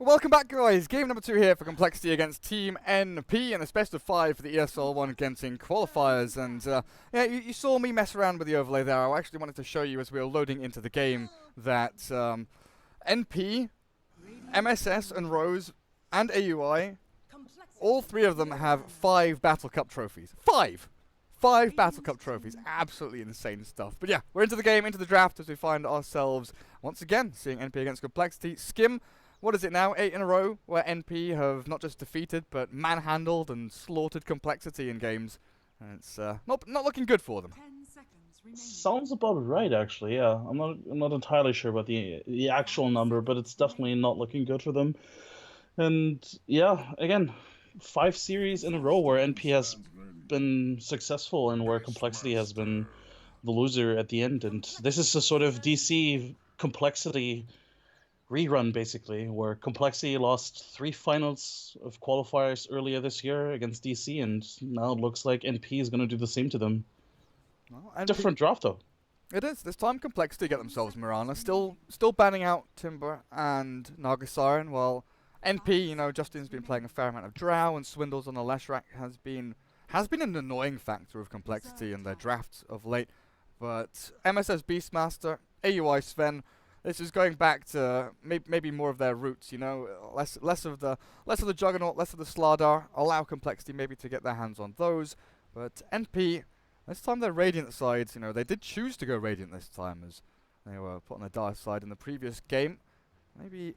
Welcome back, guys. Game number 2 here for compLexity against Team NP in this best of 5 for the ESL 1 Genting qualifiers. And yeah, you saw me mess around with the overlay there. I actually wanted to show you as we were loading into the game that NP, MSS, and Rose, and AUI, all three of them have 5 Battle Cup trophies. 5! 5 Battle Cup trophies. Absolutely insane stuff. But yeah, we're into the game, into the draft, as we find ourselves once again seeing NP against compLexity. Skim. What is it now? 8 in a row where NP have not just defeated but manhandled and slaughtered compLexity in games. And it's not looking good for them. Sounds about right, actually. Yeah, I'm not entirely sure about the actual number, but it's definitely not looking good for them. And yeah, again, 5 series in a row where NP has been successful and where compLexity has been the loser at the end. And this is a sort of DC compLexity rerun, basically, where compLexity lost 3 finals of qualifiers earlier this year against DC, and now it looks like NP is going to do the same to them. Well, different draft, though. It is. This time compLexity get themselves Mirana, still banning out Timber and Nagasiren, while NP, you know, Justin's been playing a fair amount of Drow, and Swindles on the Leshrac has been an annoying factor of compLexity in their drafts of late. But MSS Beastmaster, AUI Sven, this is going back to maybe more of their roots, you know, less of the Juggernaut, less of the Slardar. Allow compLexity maybe to get their hands on those. But NP, this time their Radiant sides, you know, they did choose to go Radiant this time, as they were put on the Dire side in the previous game. Maybe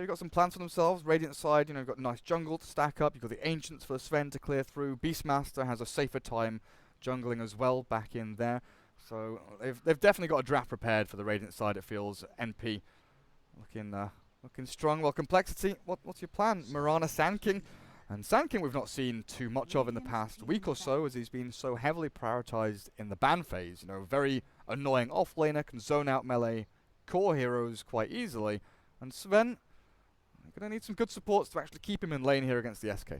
got some plans for themselves. Radiant side, you know, got a nice jungle to stack up. You've got the Ancients for Sven to clear through. Beastmaster has a safer time jungling as well back in there. So they've definitely got a draft prepared for the Radiant side, it feels. NP looking strong. Well, compLexity, what's your plan? Mirana Sand King. And Sand King we've not seen too much of in the past week or so, as he's been so heavily prioritized in the ban phase. You know, very annoying offlaner, can zone out melee core heroes quite easily. And Sven, you're going to need some good supports to actually keep him in lane here against the SK.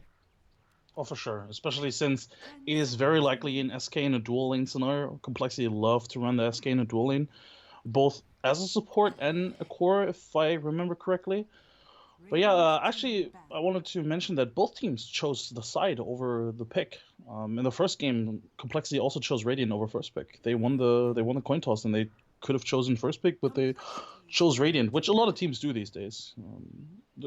Oh, for sure. Especially since it is very likely in SK in a dual lane scenario. compLexity love to run the SK in a dual lane, both as a support and a core, if I remember correctly. But yeah, actually, I wanted to mention that both teams chose the side over the pick. In the first game, compLexity also chose Radiant over first pick. They won the coin toss, and they could have chosen first pick, but they chose Radiant, which a lot of teams do these days.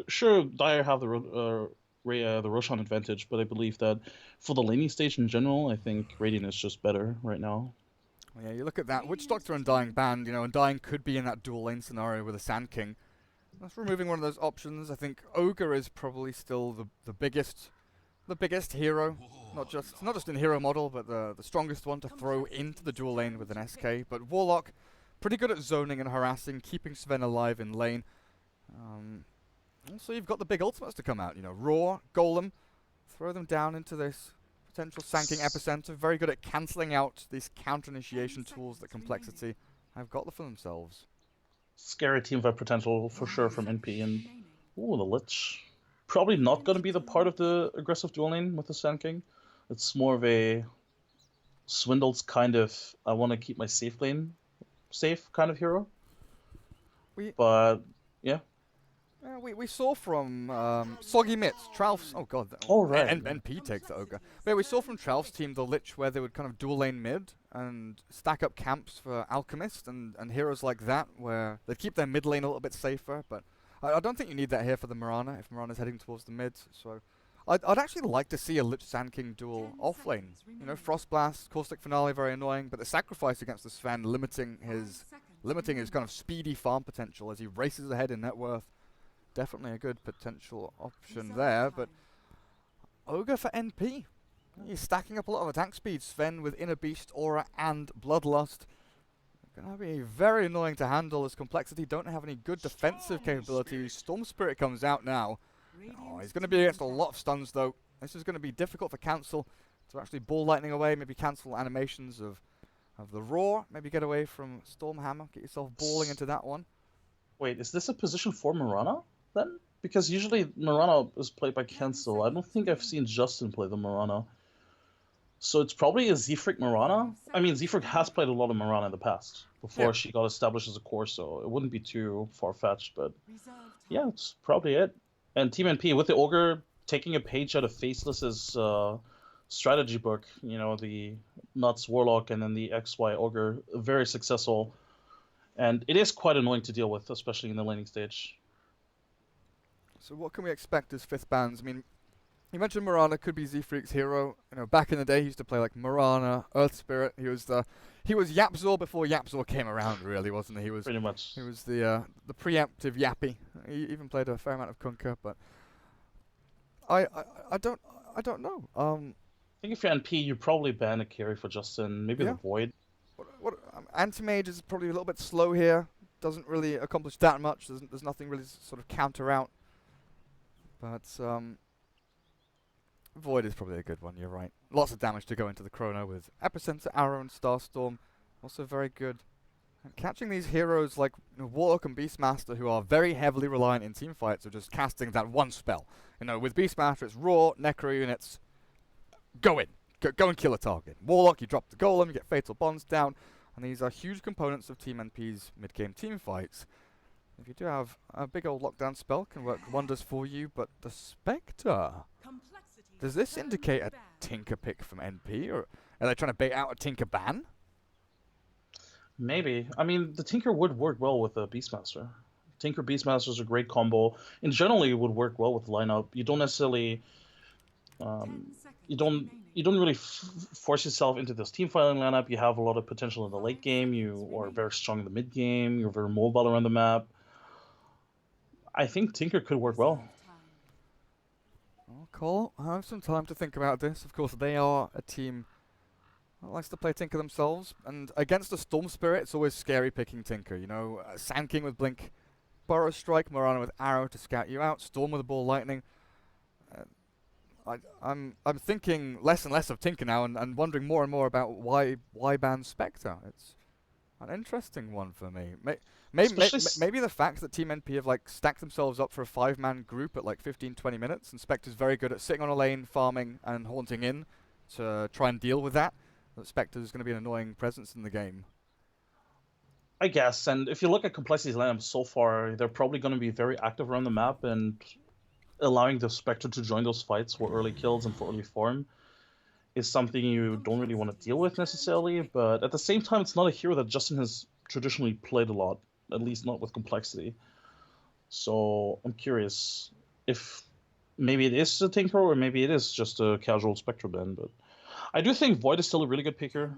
Sure, Dire have the Roshan advantage, but I believe that for the laning stage in general, I think Radiant is just better right now. Well, yeah, you look at that. Witch Doctor Undying banned, you know, Undying could be in that dual lane scenario with a Sand King. That's removing one of those options. I think Ogre is probably still the biggest hero, not just in hero model, but the strongest one to throw into the dual lane with an SK. But Warlock, pretty good at zoning and harassing, keeping Sven alive in lane. Also, you've got the big ultimates to come out. You know, Roar, Golem, throw them down into this potential Sand King epicenter. Very good at cancelling out these counter initiation tools that compLexity have got for themselves. Scary teamfight potential for sure from NP. And ooh, the Lich. Probably not going to be the part of the aggressive dual lane with the Sand King. It's more of a Swindles kind of, I want to keep my safe lane safe kind of hero. But yeah. We saw from Soggy Mitts, Tralf's. Oh god. Right. NP takes the Ogre. But yeah, we saw from Tralf's team the Lich, where they would kind of dual lane mid and stack up camps for Alchemist and heroes like that, where they'd keep their mid lane a little bit safer. But I don't think you need that here for the Mirana, if Mirana's heading towards the mid. So I'd actually like to see a Lich Sand King duel off lane. You know, Frost Blast, Caustic Finale, very annoying, but the sacrifice against the Sven limiting his kind of speedy farm potential as he races ahead in net worth. Definitely a good potential option there, but Ogre for NP. He's stacking up a lot of attack speed. Sven with Inner Beast, Aura, and Bloodlust. Gonna be very annoying to handle as compLexity don't have any good defensive capabilities. Storm Spirit comes out now. Oh, he's going to be against a lot of stuns though. This is going to be difficult for Cancel to actually ball lightning away, maybe cancel animations of the Roar, maybe get away from Stormhammer, get yourself balling into that one. Wait, is this a position for Mirana then? Because usually Mirana is played by Cancel. I don't think I've seen Justin play the Mirana. So it's probably a Zefric Mirana. I mean, Zefric has played a lot of Mirana in the past, before she got established as a core, so it wouldn't be too far-fetched, but yeah, it's probably it. And Team NP with the Ogre taking a page out of Faceless's strategy book, the Nuts Warlock and then the XY Ogre, very successful. And it is quite annoying to deal with, especially in the laning stage. So what can we expect as 5th bans? I mean, you mentioned Mirana could be Z-Freak's hero. Back in the day he used to play like Mirana, Earth Spirit. He was Yapzor before Yapzor came around, really, wasn't he? He was pretty much. He was the preemptive Yappy. He even played a fair amount of Kunkka, but I don't know. I think if you're NP, you probably ban a carry for Justin, maybe Yeah. the Void. Anti-Mage is probably a little bit slow here. Doesn't really accomplish that much. There's nothing really sort of counter out. But Void is probably a good one, you're right. Lots of damage to go into the Chrono with Epicenter, Arrow, and Starstorm. Also very good. And catching these heroes like Warlock and Beastmaster, who are very heavily reliant in team fights, of just casting that one spell. With Beastmaster, it's Raw, Necro units, go in. Go and kill a target. Warlock, you drop the Golem, you get Fatal Bonds down. And these are huge components of Team NP's mid-game team fights. If you do have a big old lockdown spell, can work wonders for you, but the Spectre... Does this indicate a Tinker pick from NP, or are they trying to bait out a Tinker ban? Maybe. I mean, the Tinker would work well with the Beastmaster. Tinker Beastmaster is a great combo. And generally, it would work well with the lineup. You don't necessarily... you don't really force yourself into this team fighting lineup. You have a lot of potential in the late game. You are very strong in the mid game. You're very mobile around the map. I think Tinker could work well. Well, Cole, have some time to think about this. Of course, they are a team that likes to play Tinker themselves, and against a Storm Spirit, it's always scary picking Tinker. Sand King with Blink, Burrow Strike, Mirana with Arrow to scout you out, Storm with a Ball Lightning. I'm thinking less and less of Tinker now, and wondering more and more about why ban Spectre. It's an interesting one for me. Maybe the fact that Team NP have stacked themselves up for a 5-man group at 15-20 minutes, and Spectre's very good at sitting on a lane, farming, and haunting in to try and deal with that. That Spectre's going to be an annoying presence in the game. I guess, and if you look at complexity's lineup so far, they're probably going to be very active around the map, and allowing the Spectre to join those fights for early kills and for early farm is something you don't really want to deal with necessarily, but at the same time, it's not a hero that Justin has traditionally played a lot, at least not with complexity. So I'm curious if maybe it is a Tinker or maybe it is just a casual Spectre ban, but I do think Void is still a really good picker.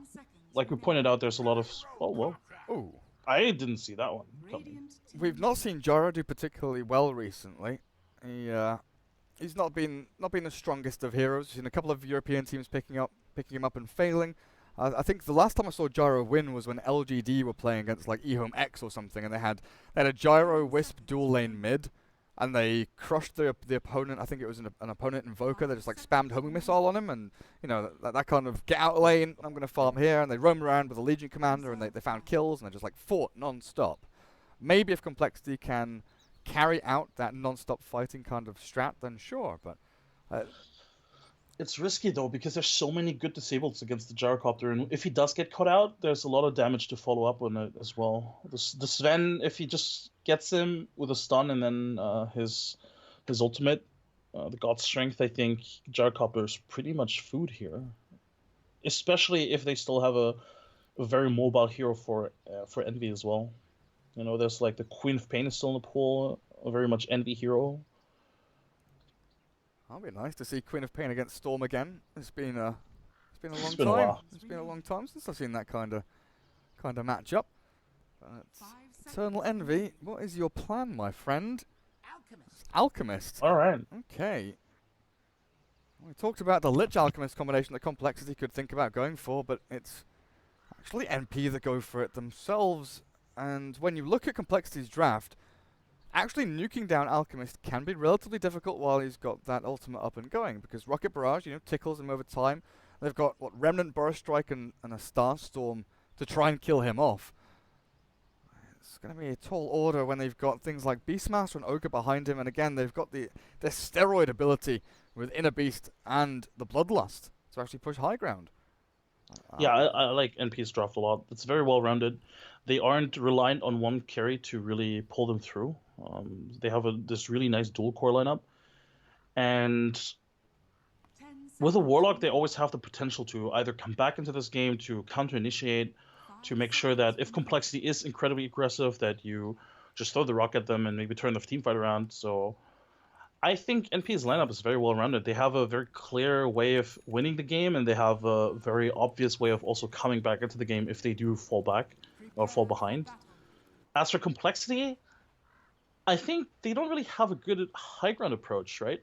Like we pointed out, there's a lot of... Oh, well. Ooh. I didn't see that one coming. We've not seen Jara do particularly well recently. He's not been the strongest of heroes. We've seen a couple of European teams picking him up and failing. I think the last time I saw Gyro win was when LGD were playing against eHome X or something, and they had a Gyro Wisp dual lane mid, and they crushed the opponent. I think it was an opponent Invoker. They just spammed homing missile on him, and that kind of get out lane. I'm gonna farm here, and they roam around with a Legion commander, and they found kills, and they just fought non-stop. Maybe if complexity can carry out that non-stop fighting kind of strat, then sure, but it's risky though, because there's so many good disables against the Gyrocopter, and if he does get caught out, there's a lot of damage to follow up on it as well. The Sven, if he just gets him with a stun and then his ultimate, the God Strength, I think Gyrocopter is pretty much food here. Especially if they still have a very mobile hero for Envy as well. There's the Queen of Pain is still in the pool, a very much Envy hero. That'll be nice to see Queen of Pain against Storm again. It's been a long time. It's been a long time since I've seen that kind of matchup. But Eternal Envy, what is your plan, my friend? Alchemist. All right. Okay. We talked about the Lich Alchemist combination that complexity could think about going for, but it's actually NP that go for it themselves. And when you look at complexity's draft, actually nuking down Alchemist can be relatively difficult while he's got that ultimate up and going, because Rocket Barrage, tickles him over time. They've got, Remnant Burst Strike and a Starstorm to try and kill him off. It's going to be a tall order when they've got things like Beastmaster and Ogre behind him, and again, they've got the steroid ability with Inner Beast and the Bloodlust to actually push high ground. Yeah, I like NP's draft a lot. It's very well rounded. they aren't reliant on one carry to really pull them through. They have this really nice dual core lineup, and with a Warlock, they always have the potential to either come back into this game to counter-initiate, to make sure that if complexity is incredibly aggressive, that you just throw the rock at them and maybe turn the team fight around. So I think NP's lineup is very well rounded. They have a very clear way of winning the game, and they have a very obvious way of also coming back into the game if they do fall back or fall behind. As for complexity, I think they don't really have a good high ground approach, right?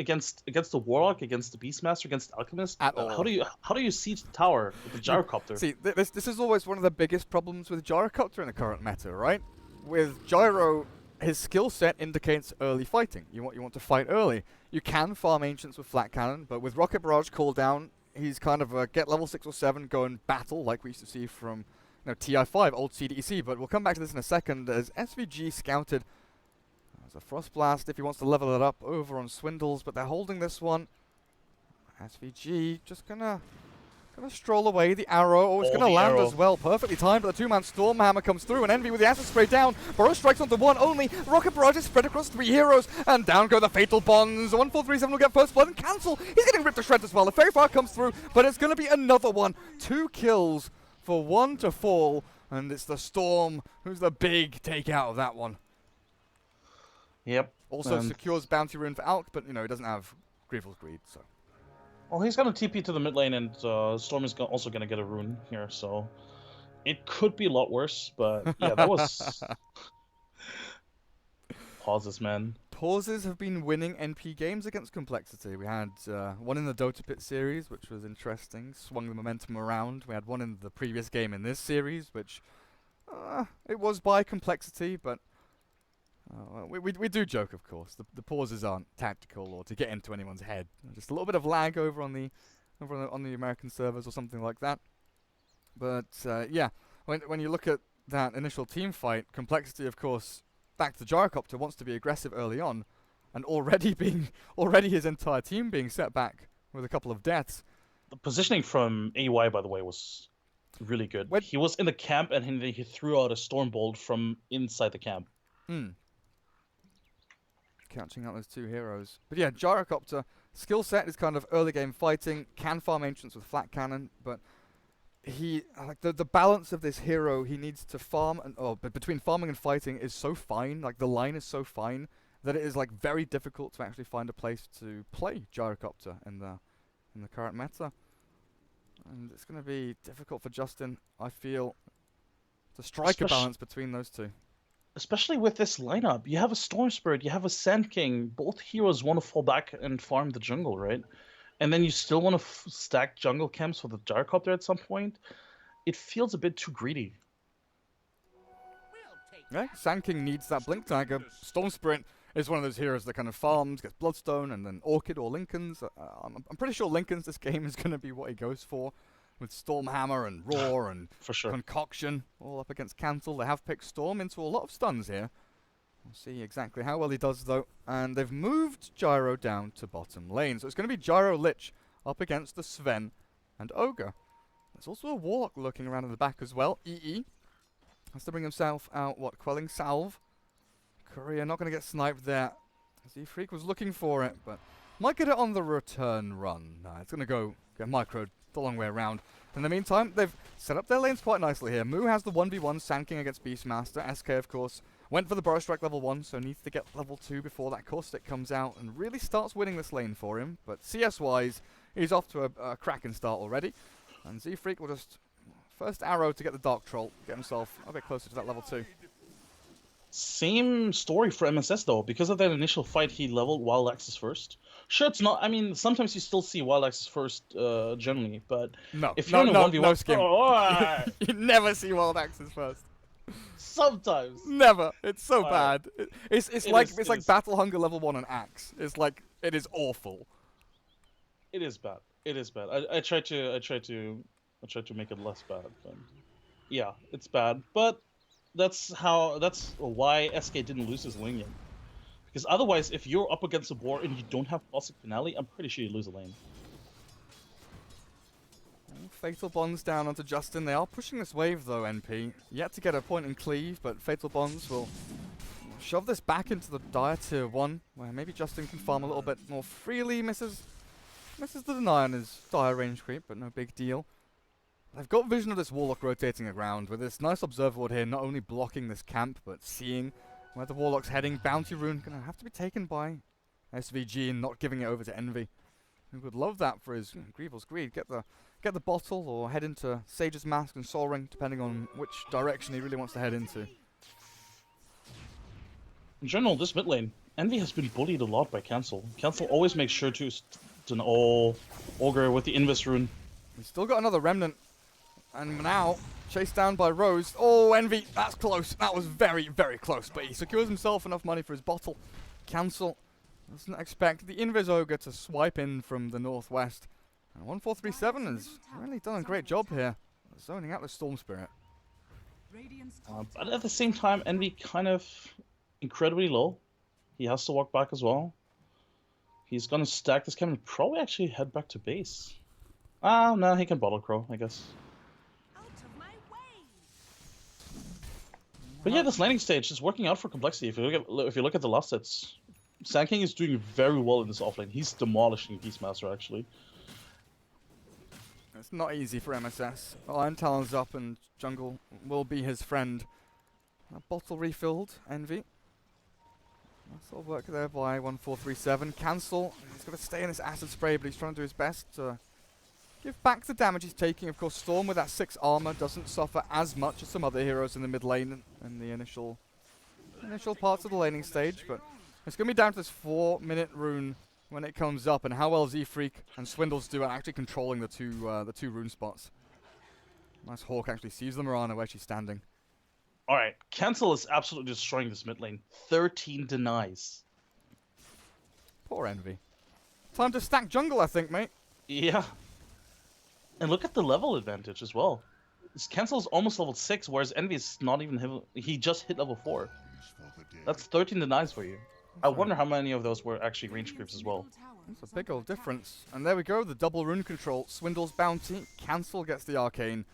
Against the Warlock, against the Beastmaster, against Alchemist. At all. How do you siege the tower with the Gyrocopter? See, this is always one of the biggest problems with Gyrocopter in the current meta, right? With Gyro, his skill set indicates early fighting. You want to fight early. You can farm Ancients with Flat Cannon, but with Rocket Barrage cooldown, he's kind of a get level 6 or 7, go and battle, like we used to see from TI5, old CDEC, but we'll come back to this in a second, as SVG scouted as a Frost Blast if he wants to level it up over on Swindles, but they're holding this one. SVG just gonna stroll away. The arrow, it's gonna land as well, perfectly timed, but the two-man Stormhammer comes through, and Envy with the acid spray down. Burrow strikes onto one only. Rocket Barrage is spread across 3 heroes, and down go the Fatal Bonds. 1437 will get first blood and cancel. He's getting ripped to shreds as well. The Fairy Fire comes through, but it's gonna be another one. 2 kills for 1 to fall, and it's the Storm who's the big takeout of that one. Yep. Also secures Bounty Rune for Alk, but he doesn't have Grievel's Greed, so. Well, he's gonna TP to the mid lane, and Storm is also gonna get a rune here, so it could be a lot worse. But yeah, that was pauses, man. Pauses have been winning NP games against complexity. We had one in the Dota Pit series, which was interesting, swung the momentum around. We had one in the previous game in this series, which it was by complexity, but we do joke, of course. The pauses aren't tactical or to get into anyone's head. Just a little bit of lag over on the American servers or something like that. But yeah, when you look at that initial team fight, complexity, of course, back to the Gyrocopter, wants to be aggressive early on, and already his entire team being set back with a couple of deaths. The positioning from AY, by the way, was really good. He was in the camp, and he threw out a Storm Bolt from inside the camp. Catching out those 2 heroes. But yeah, Gyrocopter, skill set is kind of early game fighting, can farm Ancients with Flat Cannon, but he, like the balance of this hero, he needs to farm, but between farming and fighting is so fine, like the line is so fine, that it is like very difficult to actually find a place to play Gyrocopter in the current meta. And it's going to be difficult for Justin, I feel, to strike a balance between those two. Especially with this lineup, you have a Storm Spirit, you have a Sand King. Both heroes want to fall back and farm the jungle, right? And then you still want to stack jungle camps with the Gyrocopter at some point. It feels a bit too greedy. Yeah, Sand King needs that Blink Dagger. Storm Spirit is one of those heroes that kind of farms, gets Bloodstone, and then Orchid or Lincoln's. I'm pretty sure Lincoln's this game is going to be what he goes for. With Stormhammer and Roar and for sure. Concoction all up against Cancel. They have picked Storm into a lot of stuns here. We'll see exactly how well he does, though. And they've moved Gyro down to bottom lane. So it's going to be Gyro Lich up against the Sven and Ogre. There's also a Warlock lurking around in the back as well. EE has to bring himself out, Quelling Salve. Courier not going to get sniped there. Z-Freak was looking for it, but might get it on the return run. Nah, it's going to go get microed the long way around. In the meantime, they've set up their lanes quite nicely here. Moo has the 1v1 Sand King against Beastmaster. SK, of course, went for the Burrow Strike level 1, so needs to get level 2 before that Caustic comes out and really starts winning this lane for him. But CS-wise, he's off to a cracking start already. And Z-Freak will just, first arrow to get the Dark Troll, get himself a bit closer to that level 2. Same story for MSS, though. Because of that initial fight, he leveled Wild Axis first. Sure, it's not. I mean, sometimes you still see Wild Axis first, generally, but if you're in a 1v1, no skim. You never see Wild Axis first. Sometimes. Never. It's so bad. It's like Battle Hunger level 1 on Axe. It's like it is awful. It is bad. It is bad. I try to make it less bad, but yeah, it's bad. But that's why SK didn't lose his lane yet. Because otherwise, if you're up against a war and you don't have Classic Finale, I'm pretty sure you lose a lane. Fatal Bonds down onto Justin. They are pushing this wave though, NP. Yet to get a point in cleave, but Fatal Bonds will shove this back into the Dire tier 1, where maybe Justin can farm a little bit more freely. Misses the deny on his Dire range creep, but no big deal. I've got vision of this Warlock rotating around, with this nice Observer Ward here not only blocking this camp, but seeing where the Warlock's heading. Bounty Rune gonna have to be taken by SVG and not giving it over to Envy. Who would love that for his Greevil's Greed. Get the bottle or head into Sage's Mask and Soul Ring, depending on which direction he really wants to head into. In general, this mid lane, Envy has been bullied a lot by Cancel. Cancel always makes sure to Ogre with the Invis Rune. He's still got another Remnant. And now, chased down by Rose. Oh, Envy, that's close. That was very, very close. But he secures himself enough money for his bottle. Cancel doesn't expect the Invis Ogre to swipe in from the northwest. And 1437 has really done a great job here, zoning out the Storm Spirit. But at the same time, Envy kind of incredibly low. He has to walk back as well. He's gonna stack this camp and probably actually head back to base. No, he can bottle crow, I guess. But yeah, this landing stage is working out for compLexity. If you look at the last sets, Sand King is doing very well in this offlane. He's demolishing Beastmaster actually. It's not easy for MSS. Iron Talon's up and jungle will be his friend. A bottle refilled, Envy. Nice little work there by 1437. Cancel. He's got to stay in this acid spray, but he's trying to do his best to give back the damage he's taking. Of course, Storm with that 6 armor doesn't suffer as much as some other heroes in the mid lane and the initial parts of the laning stage, but it's going to be down to this 4-minute rune when it comes up, and how well Z-Freak and Swindles do at actually controlling the two rune spots. Nice Hawk actually sees the Mirana where she's standing. Alright, Cancel is absolutely destroying this mid lane. 13 denies. Poor Envy. Time to stack jungle, I think, mate. Yeah. And look at the level advantage as well. This Cancel is almost level 6, whereas Envy is not even he just hit level 4. That's 13 denies for you. I wonder how many of those were actually range creeps as well. That's a big old difference. And there we go, the double rune control. Swindle's bounty, Cancel gets the arcane.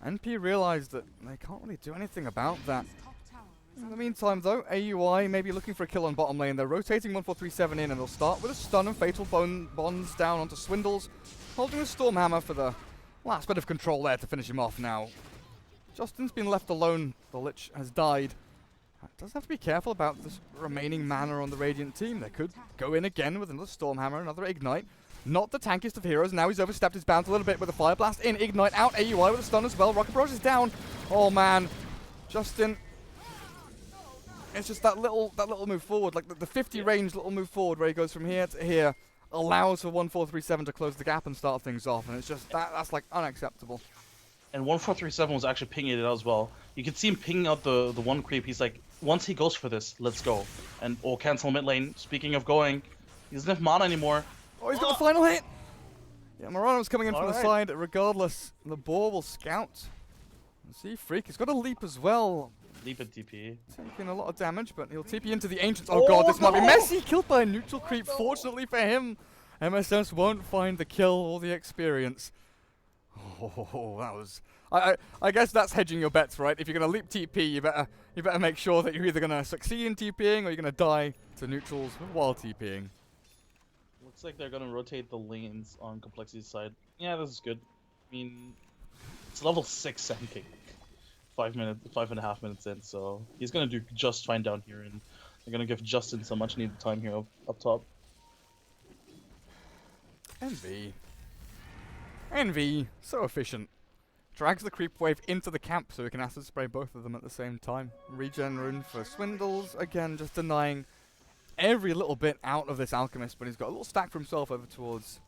NP realised that they can't really do anything about that. In the meantime though, AUI may be looking for a kill on bottom lane. They're rotating 1437 in, and they'll start with a stun and Fatal Bonds down onto Swindles, holding the Stormhammer for the last bit of control there to finish him off now. Justin's been left alone, the Lich has died. Does have to be careful about this remaining mana on the Radiant team. They could go in again with another Stormhammer, another Ignite. Not the tankiest of heroes. Now he's overstepped his bounds a little bit with a Fire Blast in. Ignite out. AUI with a stun as well. Rocket Barrage is down. Oh man. Justin. It's just that little move forward. Like the 50 range little move forward where he goes from here to here allows for 1437 to close the gap and start things off. And it's just that's like unacceptable. And 1437 was actually pinging it out as well. You can see him pinging out the one creep. He's like, once he goes for this, let's go. And Cancel mid lane. Speaking of going, he doesn't have mana anymore. Oh, he's got the final hit! Yeah, Morano's coming in from the side. Regardless, the boar will scout. Z-Freak, he's got a leap as well. Leap at TP. Taking a lot of damage, but he'll TP into the Ancients. Oh god, this might be messy! Killed by a neutral creep. Fortunately for him, MSS won't find the kill or the experience. Oh, that was... I guess that's hedging your bets, right? If you're going to leap TP, you better make sure that you're either going to succeed in TPing or you're going to die to neutrals while TPing. Looks like they're going to rotate the lanes on compLexity's side. Yeah, this is good. I mean, it's level 6 Sand King. 5.5 minutes in, so he's going to do just fine down here, and they're going to give Justin some much needed time here up top. Envy, so efficient. Drags the creep wave into the camp so he can acid spray both of them at the same time. Regen rune for Swindles, again just denying every little bit out of this Alchemist, but he's got a little stack for himself over towards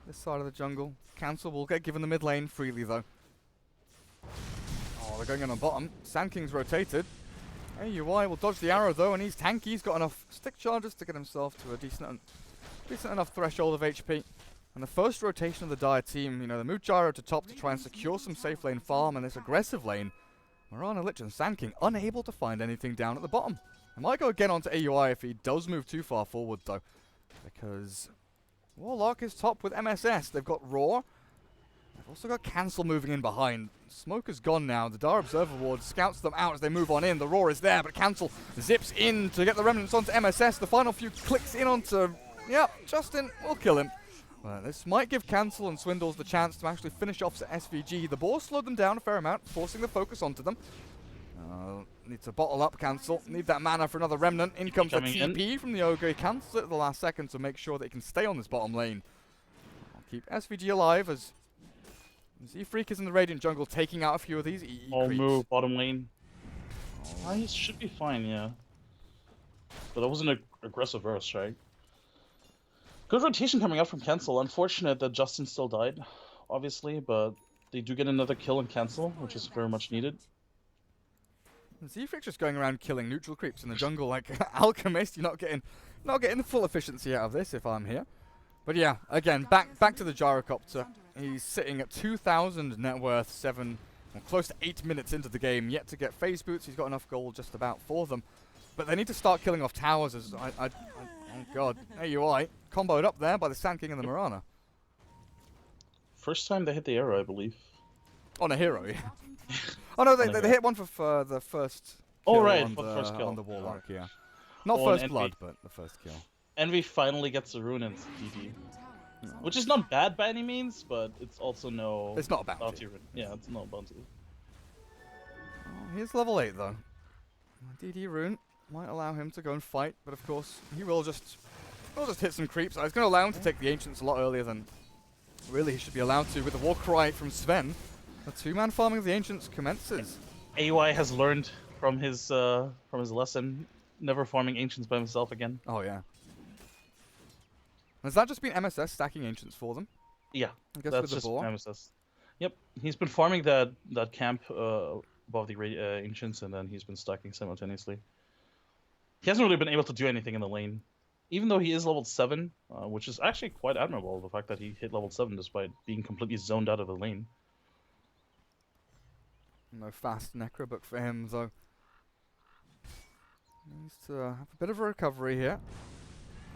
this side of the jungle. Cancel will get given the mid lane freely though. Oh, they're going in on bottom. Sand King's rotated. AUI will dodge the arrow though, and he's tanky. He's got enough stick charges to get himself to a decent enough threshold of HP. And the first rotation of the Dire team, you know, they moved Gyro to top to try and secure some safe lane farm, and this aggressive lane, Mirana, Lich and Sand King unable to find anything down at the bottom. I might go again onto AUI if he does move too far forward though, because Warlock is top with MSS. They've got Roar. Also got Cancel moving in behind. Smoke is gone now. The Dar Observer Ward scouts them out as they move on in. The Roar is there, but Cancel zips in to get the Remnants onto MSS. The final few clicks in onto... Yep, Justin will kill him. Well, this might give Cancel and Swindles the chance to actually finish off SVG. The Boar slowed them down a fair amount, forcing the focus onto them. Need to bottle up Cancel. Need that mana for another Remnant. In comes the TP from the Ogre. He cancels it at the last second to make sure that he can stay on this bottom lane. I'll keep SVG alive as Z-Freak is in the Radiant jungle, taking out a few of these EE creeps. Move, bottom lane. Oh, he should be fine, yeah. But that wasn't an aggressive verse, right? Good rotation coming up from Cancel. Unfortunate that Justin still died, obviously, but they do get another kill and Cancel, which is very much needed. Z-Freak just going around killing neutral creeps in the jungle like Alchemist. You're not getting the full efficiency out of this if I'm here. But yeah, again, back to the Gyrocopter. He's sitting at 2,000 net worth, close to 8 minutes into the game, yet to get phase boots. He's got enough gold just about for them. But they need to start killing off towers as oh god, AUI comboed up there by the Sand King and the Mirana. First time they hit the arrow, I believe. On a hero, yeah. Oh no, they hit one for the first kill. Oh right, on for the first kill. on the Warlock, yeah. Not Oh, first blood, but the first kill. Envy finally gets a rune in DD. Which is not bad by any means, but it's also no... It's not a bounty. Rune. Yeah, it's not a bounty. Oh, he's level 8 though. DD rune might allow him to go and fight, but of course he will just hit some creeps. I was going to allow him to take the Ancients a lot earlier than really he should be allowed to with the Warcry from Sven. The two-man farming of the Ancients commences. AUI has learned from his lesson, never farming Ancients by himself again. Oh yeah. Has that just been MSS stacking Ancients for them? Yeah, I guess that's with the just boar. MSS. Yep, he's been farming that camp above the Ancients, and then he's been stacking simultaneously. He hasn't really been able to do anything in the lane, even though he is level 7, which is actually quite admirable, the fact that he hit level 7 despite being completely zoned out of the lane. No fast Necrobook for him, though. Needs to have a bit of a recovery here.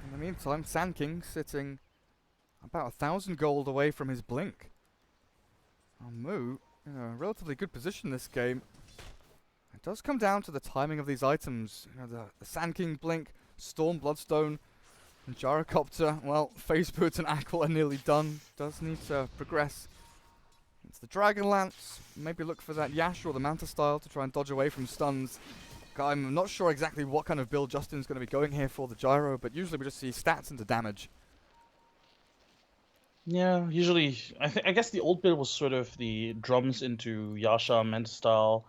In the meantime, Sand King sitting about 1,000 gold away from his blink. Mu in a relatively good position this game. It does come down to the timing of these items. You know, the Sand King blink, Storm Bloodstone, and Gyrocopter. Well, Phase Boot and Aqua are nearly done. Does need to progress. It's the Dragon Lance. Maybe look for that Yash or the Manta style to try and dodge away from stuns. I'm not sure exactly what kind of build Justin's going to be going here for the Gyro, but usually we just see stats into damage. Yeah, usually, I guess the old build was sort of the drums into Yasha, Manta style,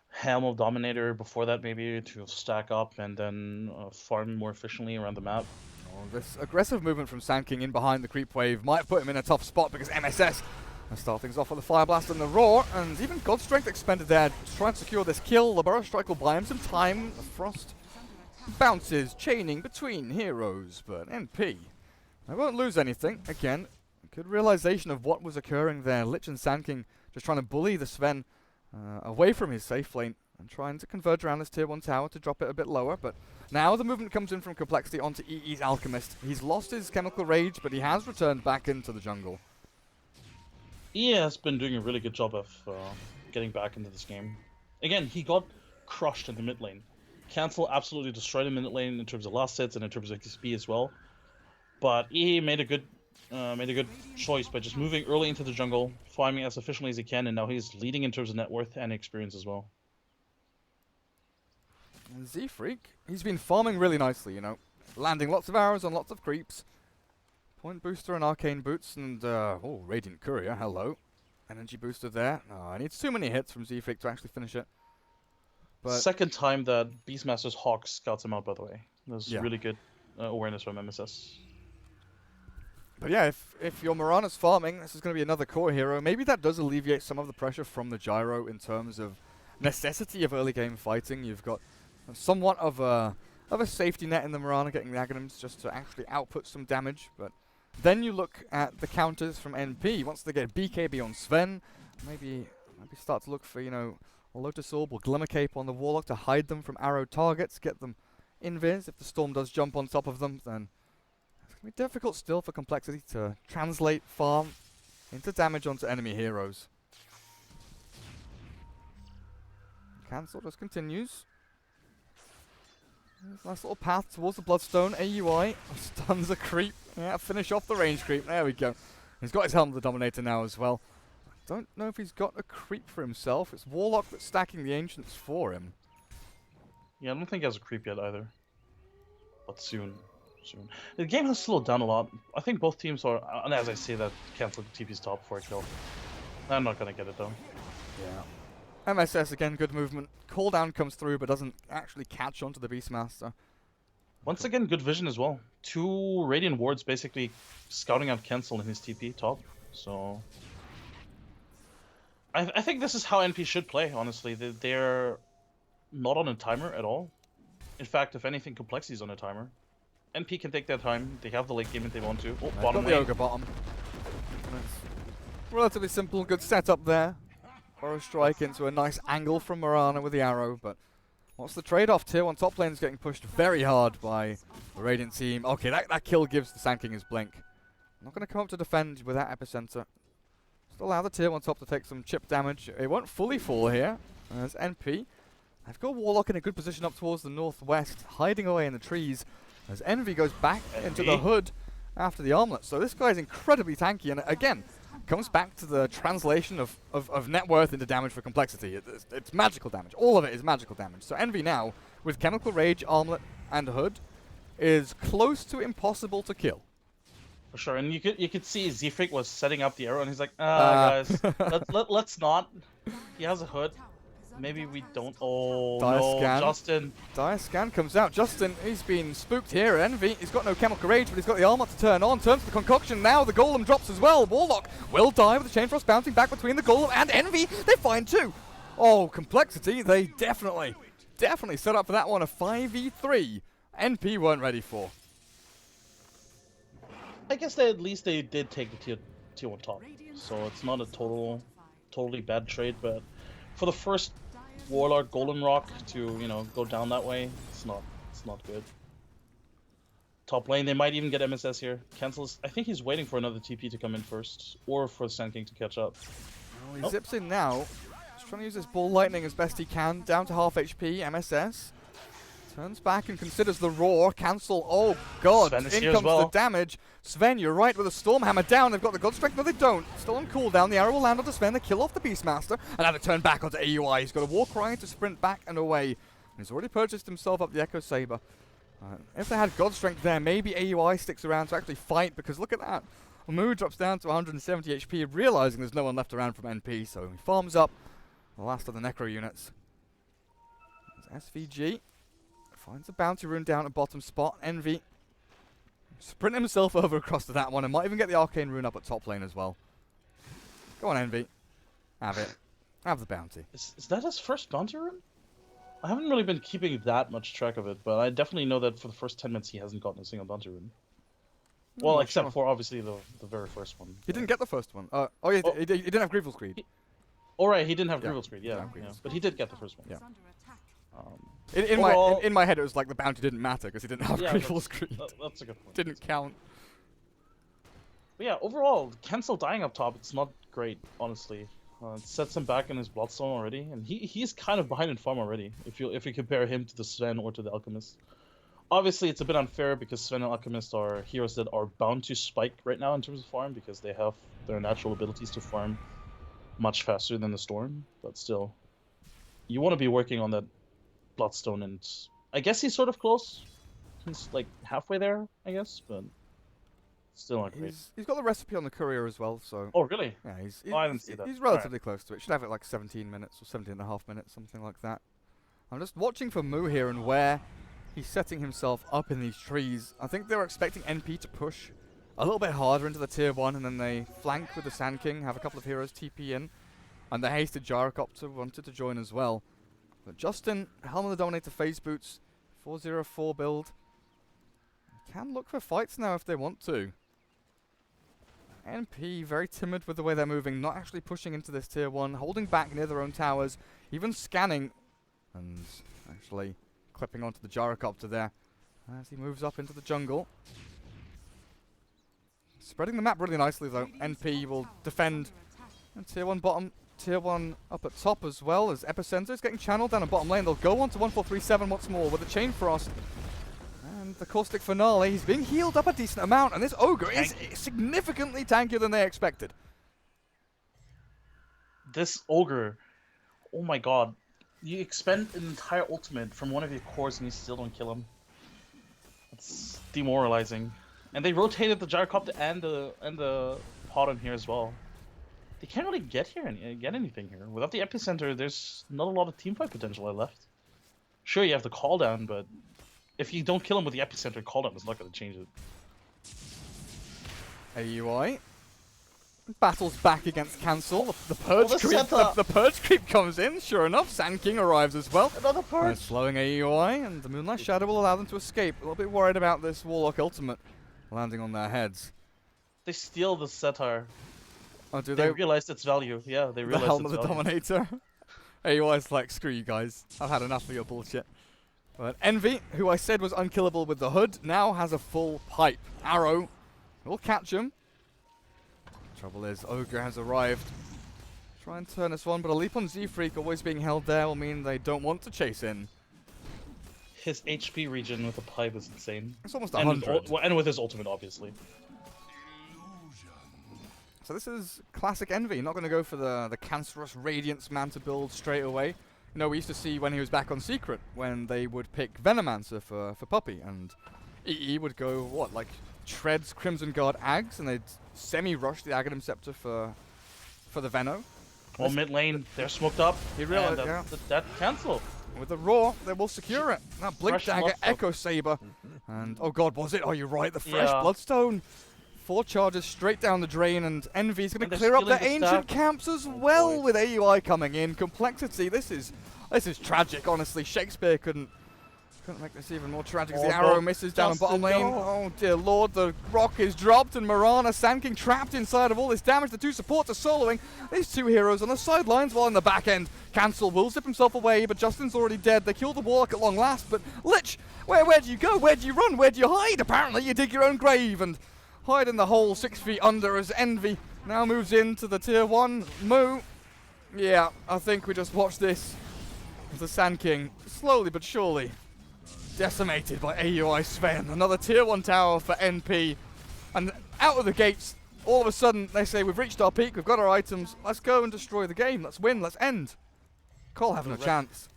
Helm of Dominator before that maybe to stack up and then farm more efficiently around the map. Oh, this aggressive movement from Sand King in behind the creep wave might put him in a tough spot because MSS will start things off with the Fire Blast and the Roar, and even God Strength expended there to try and secure this kill. The Burrow Strike will buy him some time. The Frost bounces, chaining between heroes, but NP, they won't lose anything. Again, good realization of what was occurring there. Lich and Sand King just trying to bully the Sven away from his safe lane and trying to converge around this tier 1 tower to drop it a bit lower, but now the movement comes in from compLexity onto EE's Alchemist. He's lost his Chemical Rage, but he has returned back into the jungle. EA has been doing a really good job of getting back into this game. Again, he got crushed in the mid lane. Cancel absolutely destroyed him in the mid lane in terms of last hits and in terms of XP as well. But EA made a good choice by just moving early into the jungle, farming as efficiently as he can, and now he's leading in terms of net worth and experience as well. Z-Freak, he's been farming really nicely, you know, landing lots of arrows on lots of creeps. Point Booster and Arcane Boots and, oh, Radiant Courier, hello. Energy Booster there. Oh, needs too many hits from Z-Freak to actually finish it. But second time that Beastmaster's Hawk scouts him out, by the way. That was really good awareness from MSS. But yeah, if your Mirana's farming, this is going to be another core hero. Maybe that does alleviate some of the pressure from the Gyro in terms of necessity of early game fighting. You've got somewhat of a safety net in the Mirana, getting the Aghanims just to actually output some damage, but then you look at the counters from NP. Once they get BKB on Sven, maybe start to look for, you know, a Lotus Orb or Glimmer Cape on the Warlock to hide them from arrow targets, get them invis. If the Storm does jump on top of them, then it's going to be difficult still for compLexity to translate farm into damage onto enemy heroes. Cancel just continues. Nice little path towards the Bloodstone. AUI stuns a creep. Yeah, finish off the range creep. There we go. He's got his Helm of the Dominator now as well. Don't know if he's got a creep for himself. It's Warlock that's stacking the Ancients for him. Yeah, I don't think he has a creep yet either. But soon. Soon. The game has slowed down a lot. I think both teams are, and as I say that, cancel TP's top for a kill. I'm not gonna get it though. Yeah. MSS again, good movement. Cooldown comes through but doesn't actually catch onto the Beastmaster. Once again, good vision as well. 2 Radiant Wards basically scouting out Cancel in his TP top. So I think this is how NP should play, honestly. They're not on a timer at all. In fact, if anything, compLexity is on a timer. NP can take their time. They have the late game if they want to. Oh, bottom got the Ogre bottom. That's relatively simple, good setup there. Or a strike into a nice angle from Mirana with the arrow, but what's the trade-off? Tier 1 top lane is getting pushed very hard by the Radiant team. Okay, that kill gives the Sand King his blink. Not going to come up to defend with that epicenter. Still allow the Tier 1 top to take some chip damage. It won't fully fall here. There's NP. I've got Warlock in a good position up towards the northwest, hiding away in the trees as Envy goes back into the hood after the armlet. So this guy's incredibly tanky, and again, comes back to the translation of net worth into damage for compLexity. It's magical damage. All of it is magical damage. So Envy now, with Chemical Rage, Armlet, and Hood, is close to impossible to kill. For sure, and you could see Zefrik was setting up the arrow, and he's like, guys, let's not. He has a hood. Maybe we don't. Oh no, Justin. Dire Scan comes out. Justin, he's been spooked here. Envy, he's got no Chemical Rage, but he's got the armor to turn on. Turns to the concoction now. The Golem drops as well. Warlock will die with the Chain Frost bouncing back between the Golem and Envy. They find 2. Oh, compLexity, they definitely set up for that one. A 5v3. NP weren't ready for. I guess they at least they did take the tier 1 top, so it's not a totally bad trade. But for the first Warlord Golem Rock to go down that way, it's not good. Top lane, they might even get MSS here. Cancels. I think he's waiting for another TP to come in first, or for Sand King to catch up. Well, he zips in now. He's trying to use his Ball Lightning as best he can. Down to half HP. MSS turns back and considers the roar. Cancel. Oh god! In comes the damage. Sven, you're right with a Stormhammer down. They've got the God Strength. No, they don't. Still on cooldown. The arrow will land onto Sven. They kill off the Beastmaster and have it turn back onto AUI. He's got a War Cry to sprint back and away. He's already purchased himself up the Echo Saber. If they had God Strength there, maybe AUI sticks around to actually fight, because look at that. Mu drops down to 170 HP, realizing there's no one left around from NP, so he farms up the last of the Necro units. There's SVG. Finds a bounty rune down at bottom spot. Envy sprint himself over across to that one and might even get the arcane rune up at top lane as well. Go on, Envy. Have it. Have the bounty. Is that his first bounty rune? I haven't really been keeping that much track of it, but I definitely know that for the first 10 minutes he hasn't gotten a single bounty rune. Well, except for obviously the very first one. He didn't get the first one. Oh yeah, he didn't have Greevil's Creed. Alright, he didn't have Greevil's Creed, yeah. But he did get the first one. Yeah. In my head, it was like the bounty didn't matter because he didn't have Greevil's Creed. That's a good point. Didn't count. But yeah, overall, Cancel dying up top, it's not great, honestly. It sets him back in his Bloodstone already, and he's kind of behind in farm already, if you compare him to the Sven or to the Alchemist. Obviously, it's a bit unfair because Sven and Alchemist are heroes that are bound to spike right now in terms of farm, because they have their natural abilities to farm much faster than the Storm, but still. You want to be working on that Bloodstone, and I guess he's sort of close. He's like halfway there, I guess, but still not great. He's got the recipe on the courier as well, so... Oh, really? Yeah, I didn't see that. He's relatively close to it. Should have it like 17 minutes or 17 and a half minutes, something like that. I'm just watching for Mu here and where he's setting himself up in these trees. I think they were expecting NP to push a little bit harder into the tier 1, and then they flank with the Sand King, have a couple of heroes TP in, and the hasted Gyrocopter wanted to join as well. But Justin, Helm of the Dominator phase boots, 404 build. Can look for fights now if they want to. NP very timid with the way they're moving, not actually pushing into this tier 1, holding back near their own towers, even scanning, and actually clipping onto the Gyrocopter there as he moves up into the jungle. Spreading the map really nicely though. NP will defend. And tier 1 bottom, tier 1 up at top as well as Epicenter is getting channeled down the bottom lane. They'll go on to 1437 once more with the Chain Frost. And the Caustic Finale, he's being healed up a decent amount, and this Ogre is significantly tankier than they expected. This Ogre, oh my god. You expend an entire ultimate from one of your cores and you still don't kill him. It's demoralizing. And they rotated the Gyrocopter and the pod in here as well. They can't really get anything here. Without the Epicenter, there's not a lot of teamfight potential left. Sure, you have the call down, but if you don't kill him with the Epicenter, call down is not going to change it. AUI battles back against Cancel. The Purge creep. The Purge creep comes in. Sure enough, Sand King arrives as well. Another Purge. Slowing AUI, and the Moonlight Shadow will allow them to escape. A little bit worried about this Warlock ultimate landing on their heads. They steal the Satire. Oh, do they realized its value. Yeah, they realized the Helm of its the value. Dominator. AUI's like, screw you guys. I've had enough of your bullshit. But Envy, who I said was unkillable with the hood, now has a full pipe. Arrow will catch him. Trouble is, Ogre has arrived. Try and turn this one, but a leap on Z-Freak always being held there will mean they don't want to chase in. His HP regen with the pipe is insane. It's almost 100. And with his ultimate, obviously. So this is classic Envy. Not going to go for the Cancerous Radiance Manta build straight away. You know, we used to see when he was back on Secret, when they would pick Venomancer for Puppy, and EE would go, what, like Treads Crimson Guard Ags, and they'd semi-rush the Aghanim Scepter for the Veno. Well, mid lane, they're smoked up. He realized, that cancel. With the Roar, they will secure it. Now Blink Dagger, Echo Saber, and oh god, was it? Oh, you're right, the Fresh Bloodstone. 4 charges straight down the drain, and Envy's going to clear up the Ancient Camps as well with AUI coming in. Complexity, this is tragic, honestly. Shakespeare couldn't make this even more tragic as the arrow misses down on bottom lane. Oh dear lord, the rock is dropped, and Mirana, Sand King trapped inside of all this damage. The 2 supports are soloing. These 2 heroes on the sidelines, while in the back end, Cancel will zip himself away, but Justin's already dead. They kill the Warlock at long last, but Lich, where do you go? Where do you run? Where do you hide? Apparently you dig your own grave, and hide in the hole 6 feet under as Envy now moves into the tier 1. Moo. Yeah, I think we just watched this. The Sand King, slowly but surely, decimated by AUI Sven. Another tier 1 tower for NP. And out of the gates, all of a sudden, they say, we've reached our peak, we've got our items, let's go and destroy the game, let's win, let's end. Cole having a chance.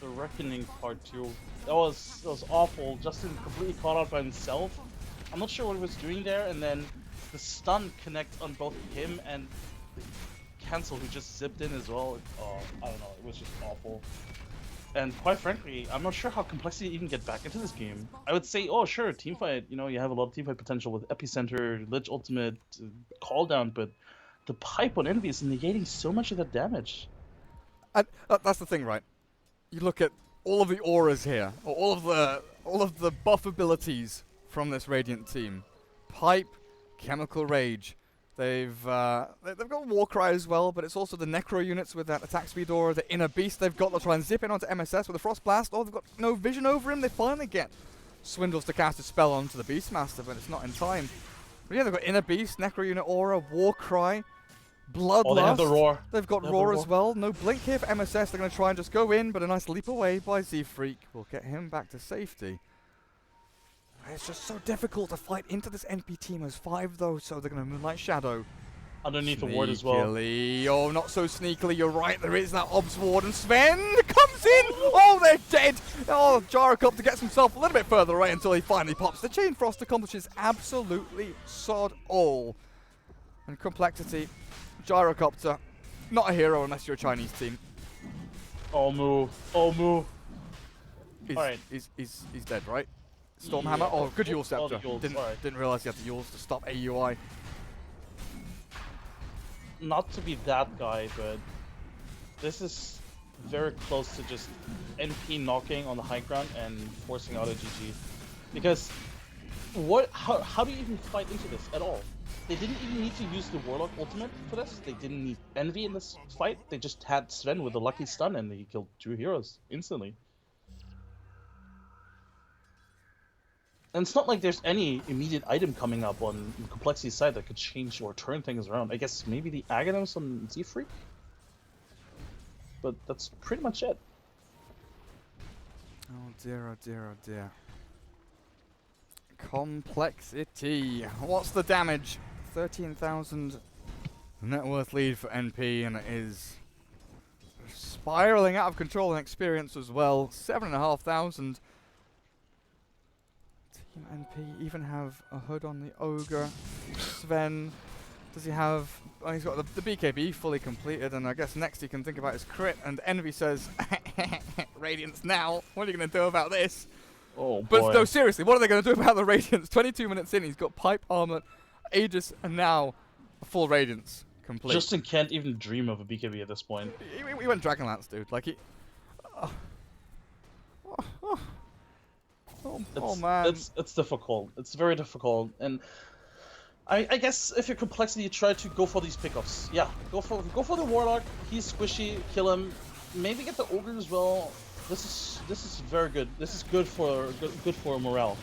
The Reckoning part 2. That was awful. Justin completely caught out by himself. I'm not sure what he was doing there, and then the stun connect on both him and the Cancel, who just zipped in as well. I don't know, it was just awful. And quite frankly, I'm not sure how Complexity even get back into this game. I would say, oh sure, teamfight, you know, you have a lot of teamfight potential with Epicenter, Lich Ultimate, Call Down, but the pipe on Envy is negating so much of that damage. And that's the thing, right? You look at all of the auras here, or all of the buff abilities from this Radiant team. Pipe, Chemical Rage. They've got Warcry as well, but it's also the Necro units with that attack speed aura, the Inner Beast they've got. They'll try and zip in onto MSS with a Frost Blast. Oh, they've got no vision over him. They finally get Swindles to cast a spell onto the Beastmaster, but it's not in time. But yeah, they've got Inner Beast, Necro unit aura, Warcry, Bloodlust. Oh, they have the Roar. They've got Roar as well. No Blink here for MSS. They're going to try and just go in, but a nice leap away by Z-Freak will get him back to safety. It's just so difficult to fight into this NP team as 5 though, so they're going to Moonlight Shadow. Underneath the ward as well. Oh, not so sneakily, you're right, there is that Obs ward, and Sven comes in! Oh, they're dead! Oh, Gyrocopter gets himself a little bit further away until he finally pops. The Chain Frost accomplishes absolutely sod all. And Complexity, Gyrocopter, not a hero unless you're a Chinese team. Oh, move. Oh, move. Alright. He's dead, right? Stormhammer? Yeah. Oh, good Yule Scepter. Didn't realize he had the Yules to stop AUI. Not to be that guy, but this is very close to just NP knocking on the high ground and forcing out a GG. Because how do you even fight into this at all? They didn't even need to use the Warlock ultimate for this. They didn't need Envy in this fight. They just had Sven with a lucky stun and he killed 2 heroes instantly. And it's not like there's any immediate item coming up on Complexity's side that could change or turn things around. I guess maybe the Aghanim's on Z-Freak? But that's pretty much it. Oh dear, oh dear, oh dear. compLexity. What's the damage? 13,000 net worth lead for NP, and it is spiraling out of control in experience as well. 7,500. Team NP even have a hood on the Ogre. Sven, does he have... Oh, he's got the BKB fully completed, and I guess next he can think about his crit, and Envy says, Radiance now, what are you going to do about this? Oh, But boy. no, seriously, what are they going to do about the Radiance? 22 minutes in, he's got Pipe Armor, Aegis, and now a full Radiance complete. Justin can't even dream of a BKB at this point. He went Dragonlance, dude. Like, he... Oh man. It's difficult. It's very difficult, and I guess if you're Complexity, you try to go for these pickups. Yeah, go for the Warlock. He's squishy. Kill him. Maybe get the Ogre as well. This is very good. This is good for morale.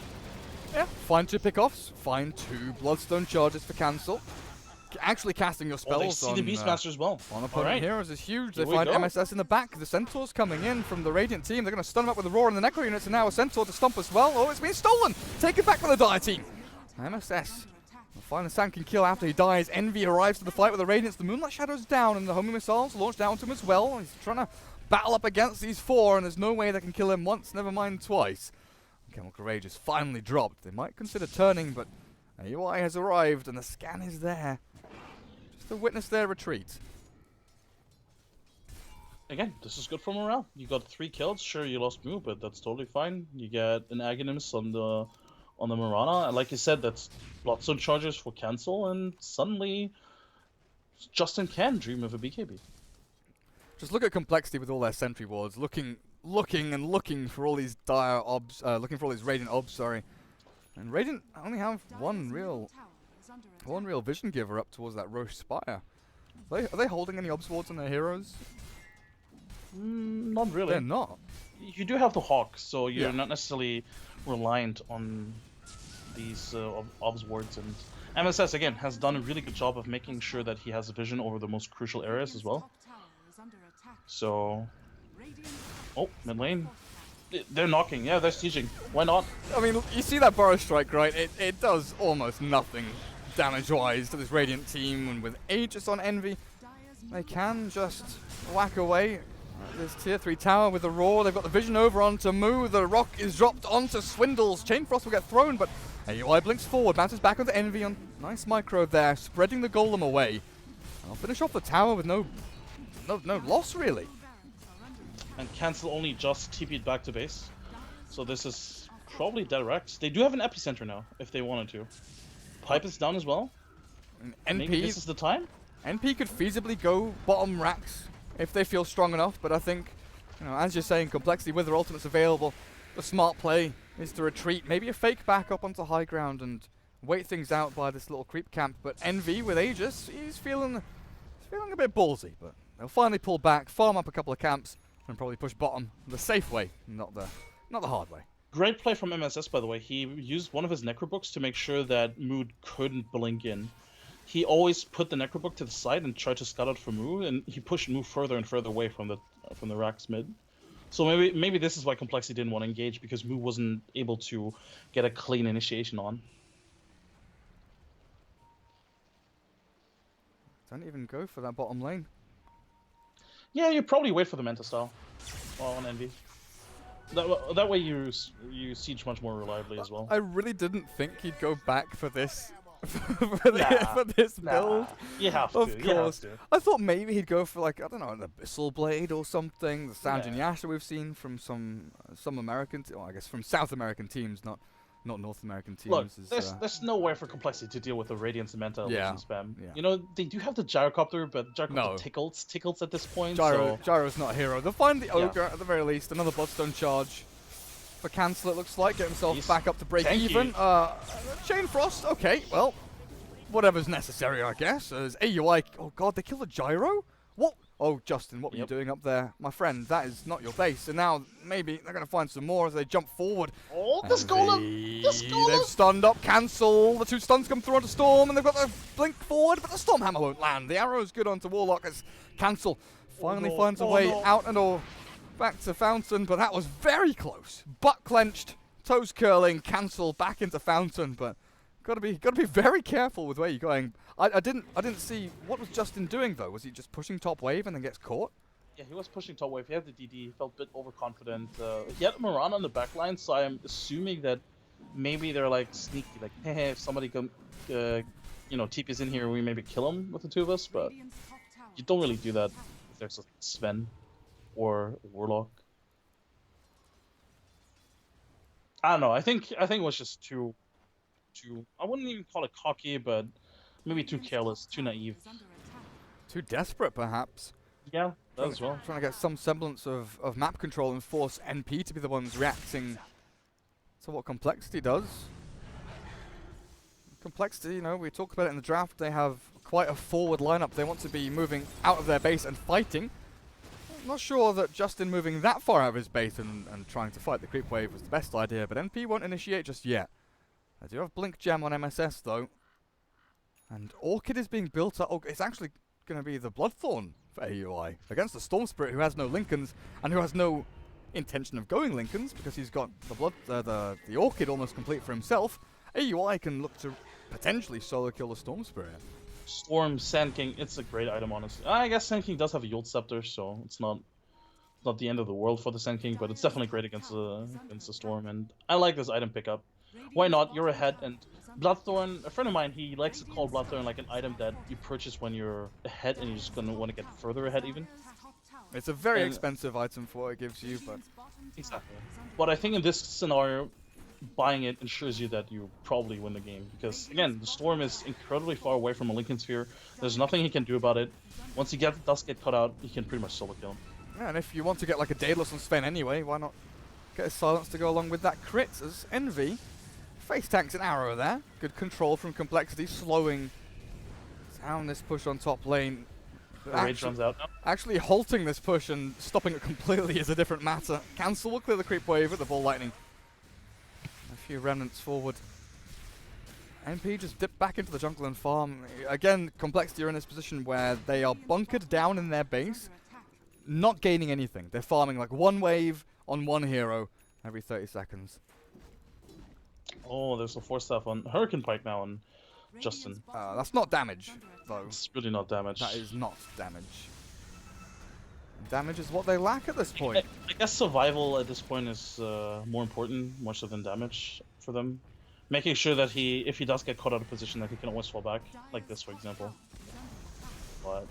Yeah, find 2 pickoffs. Find 2 Bloodstone charges for cancel. Actually casting your spells They see on the Beastmaster as well. on opponent Alright. heroes is huge. Here They we find go. MSS in the back. The Centaurs coming in from the Radiant team. They're going to stun him up with the Roar and the Necro units, and now a Centaur to stomp as well. Oh, it's been stolen! Take it back from the Dire team. MSS will find the Sankin kill after he dies. Envy arrives to the fight with the Radiants. The Moonlight Shadow's down, and the homing missiles launched down to him as well. He's trying to battle up against these 4, and there's no way they can kill him once, never mind twice. Chemical Rage is finally dropped. They might consider turning, but AUI has arrived, and the scan is there. To witness their retreat. Again, this is good for morale. You got 3 kills. Sure, you lost Moo, but that's totally fine. You get an Aghanims on the Mirana, and like you said, that's Bloodstone charges for cancel, and suddenly Justin can dream of a BKB. Just look at complexity with all their sentry wards, looking for all these dire obs, looking for all these radiant obs. Sorry, and Radiant only have one real vision giver up towards that Roche Spire. Are they holding any obs wards on their heroes? Not really. They're not. You do have the Hawk, so you're Yeah. not necessarily reliant on these obs wards, and MSS again has done a really good job of making sure that he has a vision over the most crucial areas as well. So, oh, mid lane, they're knocking. Yeah, they're sieging. Why not? I mean, you see that Burrow Strike, right? It does almost nothing damage-wise to this Radiant team, and with Aegis on Envy, they can just whack away this tier 3 tower with the Roar. They've got the vision over onto Moo. The rock is dropped onto Swindles. Chain Frost will get thrown, but AUI blinks forward, bounces back onto Envy on nice micro there, spreading the Golem away. And I'll finish off the tower with no loss, really. And cancel only just TP'd back to base. So this is probably direct. They do have an epicenter now, if they wanted to. Pipe is down as well. And Maybe this is the time? NP could feasibly go bottom racks if they feel strong enough, but I think, you know, as you're saying, complexity with their ultimates available, the smart play is to retreat, maybe a fake back up onto high ground and wait things out by this little creep camp. But Envy with Aegis, he's feeling a bit ballsy, but they'll finally pull back, farm up a couple of camps, and probably push bottom the safe way, not the hard way. Great play from MSS, by the way. He used one of his Necrobooks to make sure that Mood couldn't blink in. He always put the Necrobook to the side and tried to scout out for Moo, and he pushed Moo further and further away from the racks mid. So maybe this is why Complexity didn't want to engage, because Moo wasn't able to get a clean initiation on. Don't even go for that bottom lane. Yeah, you probably wait for the Manta style on Envy. That way you siege much more reliably as well. I really didn't think he'd go back for this for this build. You have to. Of You have course. to. I thought maybe he'd go for, like, I don't know, an Abyssal Blade or something. The Sanjin Yeah. Yasha we've seen from some American, I guess from South American teams, not North American teams. Look, is, there's no way for Complexity to deal with the Radiance and Manta Yeah. illusion spam. Yeah. You know, they do have the Gyrocopter, but Gyrocopter No. tickles at this point. Gyro's not a hero. They'll find the Yeah. Ogre at the very least. Another Bloodstone charge for cancel, it looks like. Get himself He's back up to break tanky. even. Chain Frost, okay, well, whatever's necessary, I guess. As AUI, oh god, they killed a Gyro? Oh, Justin, what were you doing up there? My friend, that is not your base. And now maybe they're going to find some more as they jump forward. Oh, this golem! This golem! They've stunned up, cancel. The 2 stuns come through onto Storm, and they've got the blink forward, but the Storm Hammer won't land. The arrow is good onto Warlock as cancel finally finds a way out and all back to Fountain, but that was very close. Butt clenched, toes curling, cancel back into Fountain, but gotta be very careful with where you're going. I didn't see what was Justin doing though. Was he just pushing top wave and then gets caught? Yeah, he was pushing top wave. He had the DD. He felt a bit overconfident. He had Mirana on the backline, so I'm assuming that maybe they're like sneaky, like, hey, if somebody come, TP's in here, we maybe kill him with the 2 of us. But you don't really do that if there's a Sven or Warlock. I don't know. I think it was just too. I wouldn't even call it cocky, but maybe too careless, too naive, too desperate, perhaps. Yeah, that as well. Trying to get some semblance of map control and force NP to be the ones reacting to what compLexity does. compLexity, we talked about it in the draft. They have quite a forward lineup. They want to be moving out of their base and fighting. I'm not sure that Justin moving that far out of his base and trying to fight the creep wave was the best idea, but NP won't initiate just yet. I do have Blink Gem on MSS though. And Orchid is being built up. Oh, it's actually going to be the Bloodthorn for AUI against the Storm Spirit, who has no Lincolns and who has no intention of going Lincolns because he's got the Orchid almost complete for himself. AUI can look to potentially solo kill the Storm Spirit. Storm, Sand King, it's a great item, honestly. I guess Sand King does have a Yield Scepter, so it's not the end of the world for the Sand King, but it's definitely great against the Storm, and I like this item pickup. Why not? You're ahead, and Bloodthorn, a friend of mine, he likes to call Bloodthorn like an item that you purchase when you're ahead and you're just going to want to get further ahead even. It's a very expensive item for what it gives you, but... Exactly. But I think in this scenario, buying it ensures you that you probably win the game. Because, again, the Storm is incredibly far away from a Lincoln Sphere. There's nothing he can do about it. Once he does get cut out, he can pretty much solo kill him. Yeah, and if you want to get like a Daedalus on Sven anyway, why not get a silence to go along with that crit as Envy face tanks an arrow there. Good control from compLexity, slowing down this push on top lane. Rage runs out now. Actually halting this push and stopping it completely is a different matter. Cancel will clear the creep wave with the ball lightning. A few remnants forward. NP just dip back into the jungle and farm. Again, compLexity are in this position where they are bunkered down in their base, not gaining anything. They're farming like one wave on one hero every 30 seconds. Oh, there's a 4-staff on Hurricane Pike now on Justin. That's not damage, though. It's really not damage. That is not damage. Damage is what they lack at this point. I guess survival at this point is more important, more so than damage for them. Making sure that if he does get caught out of position, that he can always fall back, like this, for example. But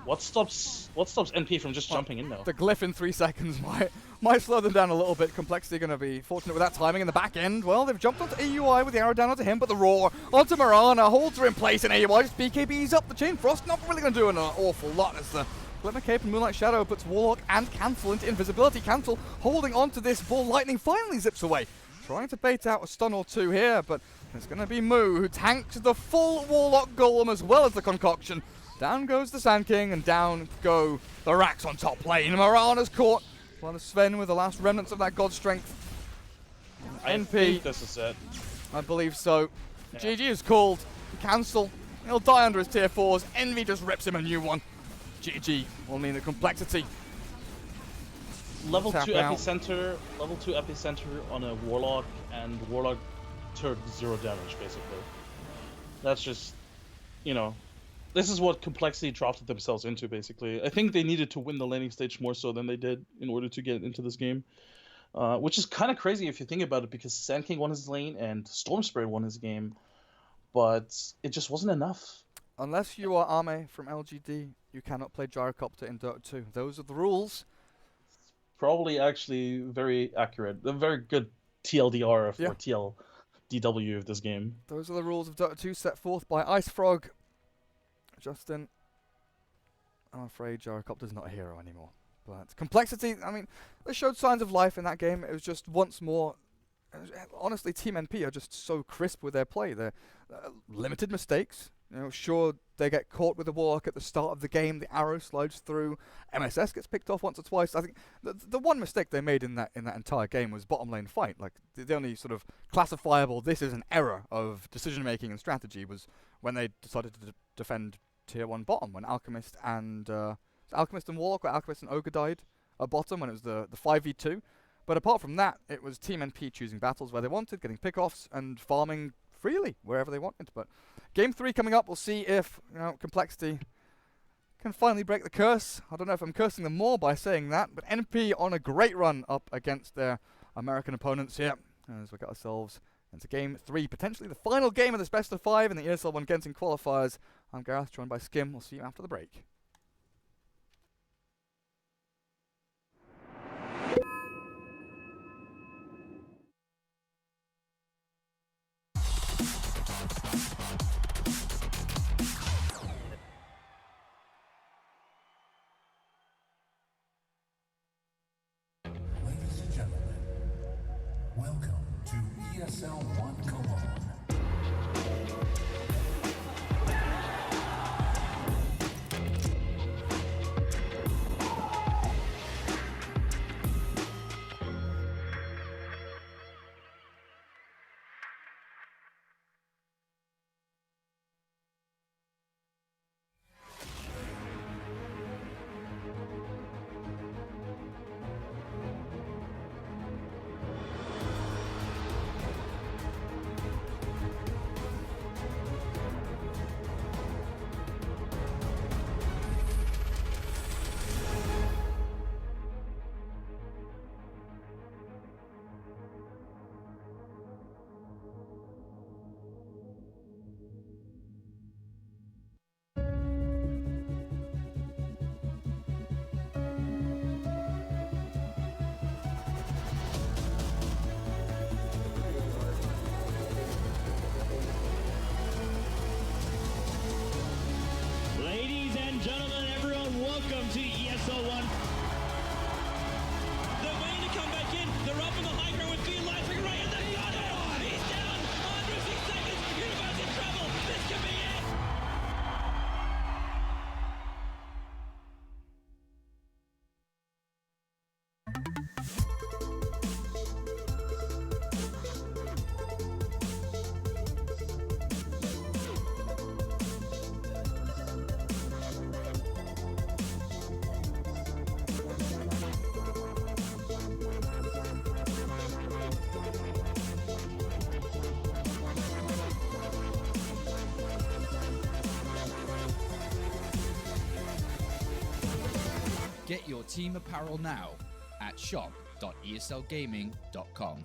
what stops NP from just jumping in though? The glyph in 3 seconds might slow them down a little bit. compLexity going to be fortunate with that timing in the back end. Well, they've jumped onto AUI with the arrow down onto him, but the roar onto Mirana holds her in place, and AUI just BKBs up the chain. Frost not really going to do an awful lot as the Glimmer Cape and Moonlight Shadow puts Warlock and Cancel into invisibility. Cancel holding onto this ball. Lightning finally zips away. Trying to bait out a stun or two here, but it's going to be Moo who tanks the full Warlock Golem as well as the concoction. Down goes the Sand King, and down go the racks on top lane. Mirana's caught. While Sven with the last remnants of that God Strength. I NP. think this is it. I believe so. Yeah. GG is called. Cancel. He'll die under his tier 4s. Envy just rips him a new one. GG will mean the compLexity. Level 2 epicenter on a Warlock, and Warlock took 0 damage basically. That's just, this is what compLexity dropped themselves into, basically. I think they needed to win the laning stage more so than they did in order to get into this game. Which is kind of crazy if you think about it, because Sand King won his lane and Storm Spirit won his game. But it just wasn't enough. Unless you are Ame from LGD, you cannot play Gyrocopter in Dota 2. Those are the rules. Probably actually very accurate. A very good TLDR or TLDW of this game. Those are the rules of Dota 2 set forth by Ice Frog. Justin, I'm afraid Gyrocopter's not a hero anymore. But compLexity, I mean, they showed signs of life in that game. It was just once more honestly, Team NP are just so crisp with their play. They're limited mistakes. Sure, they get caught with the Warlock at the start of the game. The arrow slides through. MSS gets picked off once or twice. I think the one mistake they made in that entire game was bottom lane fight. Like the only sort of classifiable this is an error of decision making and strategy was when they decided to defend tier 1 bottom, when Alchemist and Warlock, or Alchemist and Ogre died at bottom when it was the 5v2. But apart from that, it was Team NP choosing battles where they wanted, getting pickoffs and farming freely wherever they wanted. But game 3 coming up, we'll see if compLexity can finally break the curse. I don't know if I'm cursing them more by saying that, but NP on a great run up against their American opponents here as we get ourselves into game 3, potentially the final game of this best of 5 in the ESL 1 Genting qualifiers. I'm Gareth, joined by Skim. We'll see you after the break. Ladies and gentlemen, welcome to ESL 1 Cologne. Ladies and gentlemen, everyone, welcome to ESL 1. They're waiting to come back in. They're up in the high ground with Field Lights right in the gunner. He's down. Under 6 seconds. Universe in trouble. This could be it. Get your team apparel now at shop.eslgaming.com.